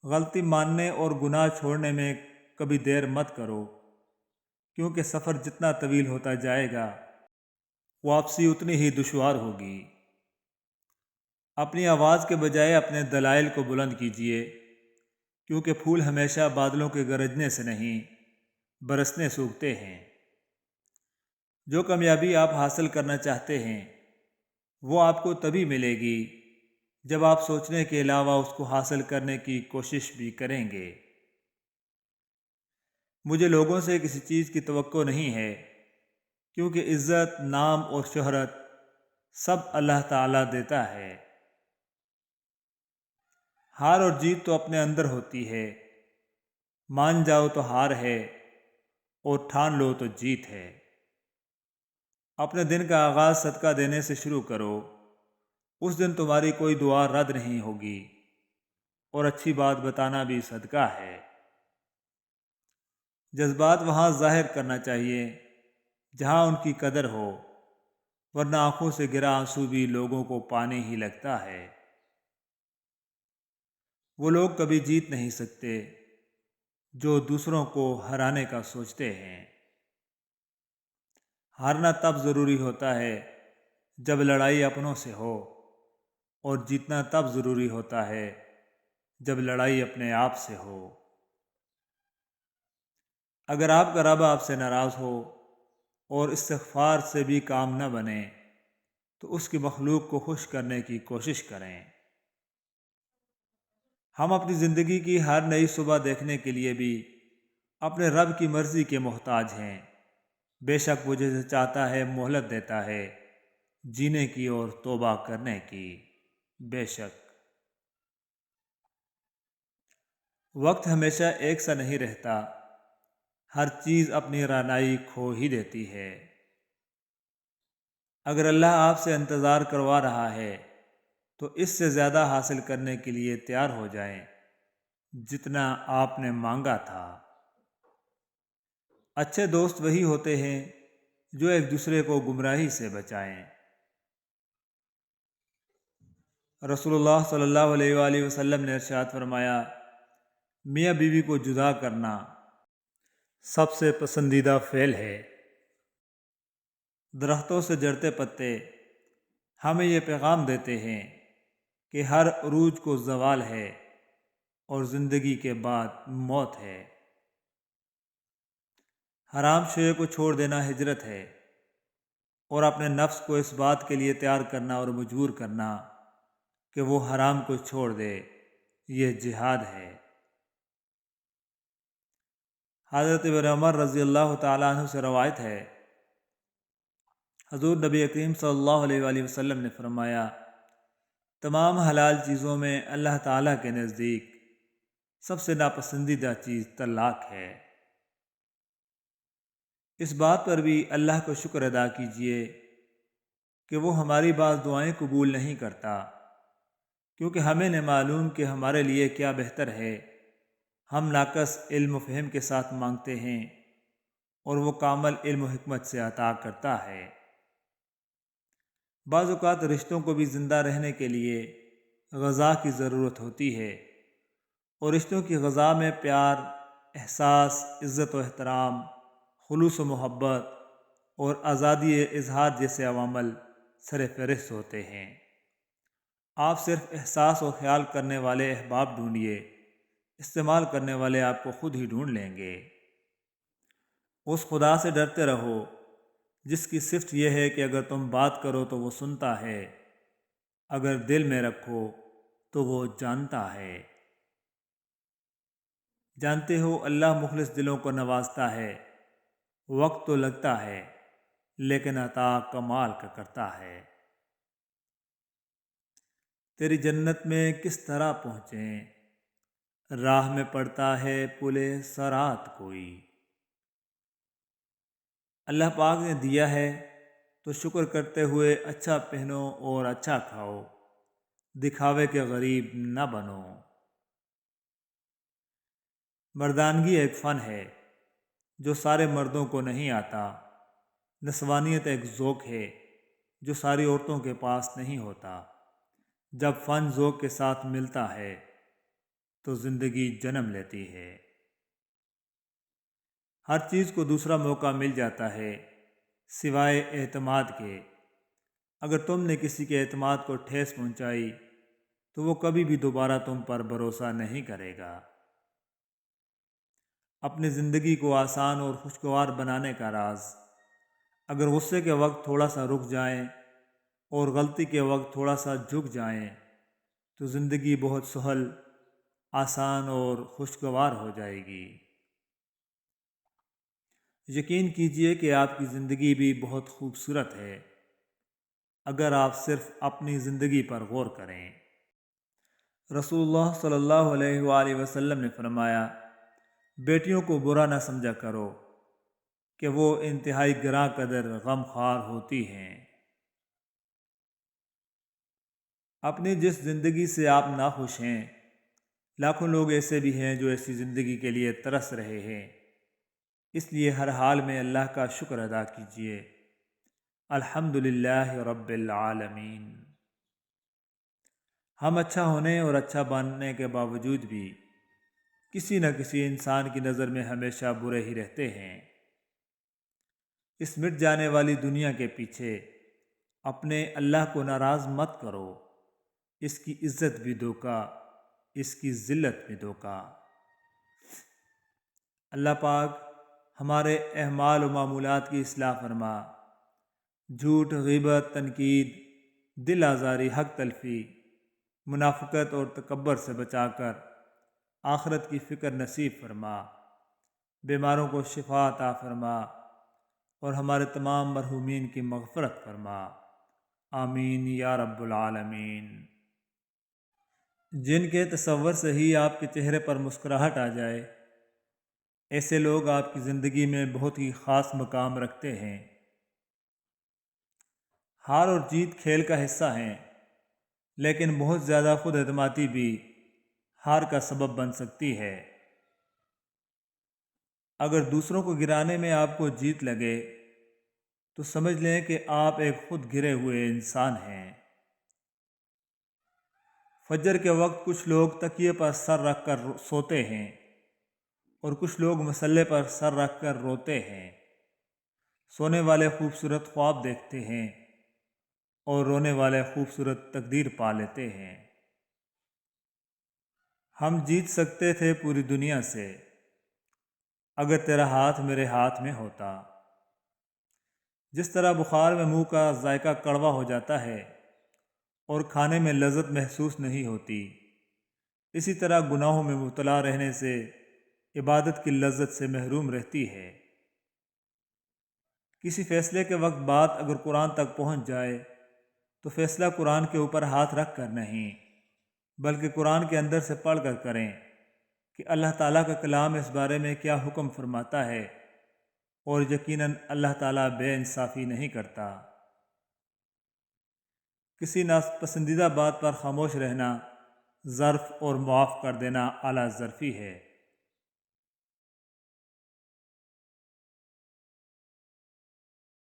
غلطی ماننے اور گناہ چھوڑنے میں کبھی دیر مت کرو، کیونکہ سفر جتنا طویل ہوتا جائے گا واپسی اتنی ہی دشوار ہوگی۔ اپنی آواز کے بجائے اپنے دلائل کو بلند کیجیے، کیونکہ پھول ہمیشہ بادلوں کے گرجنے سے نہیں برسنے سوکھتے ہیں۔ جو کامیابی آپ حاصل کرنا چاہتے ہیں وہ آپ کو تبھی ملے گی جب آپ سوچنے کے علاوہ اس کو حاصل کرنے کی کوشش بھی کریں گے۔ مجھے لوگوں سے کسی چیز کی توقع نہیں ہے، کیونکہ عزت، نام اور شہرت سب اللہ تعالیٰ دیتا ہے۔ ہار اور جیت تو اپنے اندر ہوتی ہے، مان جاؤ تو ہار ہے اور ٹھان لو تو جیت ہے۔ اپنے دن کا آغاز صدقہ دینے سے شروع کرو، اس دن تمہاری کوئی دعا رد نہیں ہوگی، اور اچھی بات بتانا بھی صدقہ ہے۔ جذبات وہاں ظاہر کرنا چاہیے جہاں ان کی قدر ہو، ورنہ آنکھوں سے گرا آنسو بھی لوگوں کو پانی ہی لگتا ہے۔ وہ لوگ کبھی جیت نہیں سکتے جو دوسروں کو ہرانے کا سوچتے ہیں۔ ہارنا تب ضروری ہوتا ہے جب لڑائی اپنوں سے ہو، اور جیتنا تب ضروری ہوتا ہے جب لڑائی اپنے آپ سے ہو۔ اگر آپ کا رب آپ سے ناراض ہو اور استغفار سے بھی کام نہ بنے تو اس کی مخلوق کو خوش کرنے کی کوشش کریں۔ ہم اپنی زندگی کی ہر نئی صبح دیکھنے کے لیے بھی اپنے رب کی مرضی کے محتاج ہیں۔ بے شک وہ جسے چاہتا ہے مہلت دیتا ہے جینے کی اور توبہ کرنے کی۔ بے شک وقت ہمیشہ ایک سا نہیں رہتا، ہر چیز اپنی رعنائی کھو ہی دیتی ہے۔ اگر اللہ آپ سے انتظار کروا رہا ہے تو اس سے زیادہ حاصل کرنے کے لیے تیار ہو جائیں جتنا آپ نے مانگا تھا۔ اچھے دوست وہی ہوتے ہیں جو ایک دوسرے کو گمراہی سے بچائیں۔ رسول اللہ صلی اللہ علیہ وآلہ وسلم نے ارشاد فرمایا، میاں بیوی کو جدا کرنا سب سے پسندیدہ فعل ہے۔ درختوں سے جڑتے پتے ہمیں یہ پیغام دیتے ہیں کہ ہر عروج کو زوال ہے اور زندگی کے بعد موت ہے۔ حرام شے کو چھوڑ دینا ہجرت ہے، اور اپنے نفس کو اس بات کے لیے تیار کرنا اور مجبور کرنا کہ وہ حرام کو چھوڑ دے، یہ جہاد ہے۔ حضرت ابن عمر رضی اللہ تعالیٰ عنہ سے روایت ہے، حضور نبی کریم صلی اللہ علیہ وآلہ وسلم نے فرمایا، تمام حلال چیزوں میں اللہ تعالیٰ کے نزدیک سب سے ناپسندیدہ چیز طلاق ہے۔ اس بات پر بھی اللہ کو شکر ادا کیجیے کہ وہ ہماری بعض دعائیں قبول نہیں کرتا، کیونکہ ہمیں نہ معلوم کہ ہمارے لیے کیا بہتر ہے۔ ہم ناقص علم و فہم کے ساتھ مانگتے ہیں اور وہ کامل علم و حکمت سے عطا کرتا ہے۔ بعض اوقات رشتوں کو بھی زندہ رہنے کے لیے غذا کی ضرورت ہوتی ہے، اور رشتوں کی غذا میں پیار، احساس، عزت و احترام، خلوص و محبت اور آزادی اظہار جیسے عوامل سر فہرست ہوتے ہیں۔ آپ صرف احساس و خیال کرنے والے احباب ڈھونڈیے، استعمال کرنے والے آپ کو خود ہی ڈھونڈ لیں گے۔ اس خدا سے ڈرتے رہو جس کی صفت یہ ہے کہ اگر تم بات کرو تو وہ سنتا ہے، اگر دل میں رکھو تو وہ جانتا ہے۔ جانتے ہو اللہ مخلص دلوں کو نوازتا ہے، وقت تو لگتا ہے لیکن عطا کمال کا کرتا ہے۔ تیری جنت میں کس طرح پہنچیں، راہ میں پڑتا ہے پلے صراط کوئی۔ اللہ پاک نے دیا ہے تو شکر کرتے ہوئے اچھا پہنو اور اچھا کھاؤ، دکھاوے کے غریب نہ بنو۔ مردانگی ایک فن ہے جو سارے مردوں کو نہیں آتا۔ نسوانیت ایک ذوق ہے جو ساری عورتوں کے پاس نہیں ہوتا۔ جب فن ذوق کے ساتھ ملتا ہے تو زندگی جنم لیتی ہے۔ ہر چیز کو دوسرا موقع مل جاتا ہے سوائے اعتماد کے۔ اگر تم نے کسی کے اعتماد کو ٹھیس پہنچائی تو وہ کبھی بھی دوبارہ تم پر بھروسہ نہیں کرے گا۔ اپنی زندگی کو آسان اور خوشگوار بنانے کا راز، اگر غصے کے وقت تھوڑا سا رک جائیں اور غلطی کے وقت تھوڑا سا جھک جائیں تو زندگی بہت سہل، آسان اور خوشگوار ہو جائے گی۔ یقین کیجئے کہ آپ کی زندگی بھی بہت خوبصورت ہے اگر آپ صرف اپنی زندگی پر غور کریں۔ رسول اللہ صلی اللہ علیہ وآلہ وسلم نے فرمایا، بیٹیوں کو برا نہ سمجھا کرو کہ وہ انتہائی گراں قدر غم خوار ہوتی ہیں۔ اپنی جس زندگی سے آپ ناخوش ہیں، لاکھوں لوگ ایسے بھی ہیں جو ایسی زندگی کے لیے ترس رہے ہیں۔ اس لیے ہر حال میں اللہ کا شکر ادا کیجیے۔ الحمدللہ رب العالمین۔ ہم اچھا ہونے اور اچھا بننے کے باوجود بھی کسی نہ کسی انسان کی نظر میں ہمیشہ برے ہی رہتے ہیں۔ اس مٹ جانے والی دنیا کے پیچھے اپنے اللہ کو ناراض مت کرو، اس کی عزت بھی دھوکہ، اس کی ذلت بھی دھوکہ۔ اللہ پاک ہمارے اعمال و معمولات کی اصلاح فرما، جھوٹ، غیبت، تنقید، دل آزاری، حق تلفی، منافقت اور تکبر سے بچا کر آخرت کی فکر نصیب فرما، بیماروں کو شفا عطا فرما اور ہمارے تمام مرحومین کی مغفرت فرما، آمین یا رب العالمین۔ جن کے تصور سے ہی آپ کے چہرے پر مسکراہٹ آ جائے، ایسے لوگ آپ کی زندگی میں بہت ہی خاص مقام رکھتے ہیں۔ ہار اور جیت کھیل کا حصہ ہیں، لیکن بہت زیادہ خود اعتمادی بھی ہار کا سبب بن سکتی ہے۔ اگر دوسروں کو گرانے میں آپ کو جیت لگے تو سمجھ لیں کہ آپ ایک خود گرے ہوئے انسان ہیں۔ فجر کے وقت کچھ لوگ تکیے پر سر رکھ کر سوتے ہیں اور کچھ لوگ مصلے پر سر رکھ کر روتے ہیں۔ سونے والے خوبصورت خواب دیکھتے ہیں اور رونے والے خوبصورت تقدیر پا لیتے ہیں۔ ہم جیت سکتے تھے پوری دنیا سے اگر تیرا ہاتھ میرے ہاتھ میں ہوتا۔ جس طرح بخار میں منہ کا ذائقہ کڑوا ہو جاتا ہے اور کھانے میں لذت محسوس نہیں ہوتی، اسی طرح گناہوں میں مبتلا رہنے سے عبادت کی لذت سے محروم رہتی ہے۔ کسی فیصلے کے وقت بات اگر قرآن تک پہنچ جائے تو فیصلہ قرآن کے اوپر ہاتھ رکھ کر نہیں، بلکہ قرآن کے اندر سے پڑھ کر کریں کہ اللہ تعالیٰ کا کلام اس بارے میں کیا حکم فرماتا ہے، اور یقیناً اللہ تعالیٰ بے انصافی نہیں کرتا۔ کسی ناپسندیدہ بات پر خاموش رہنا ظرف اور معاف کر دینا اعلیٰ ظرفی ہے۔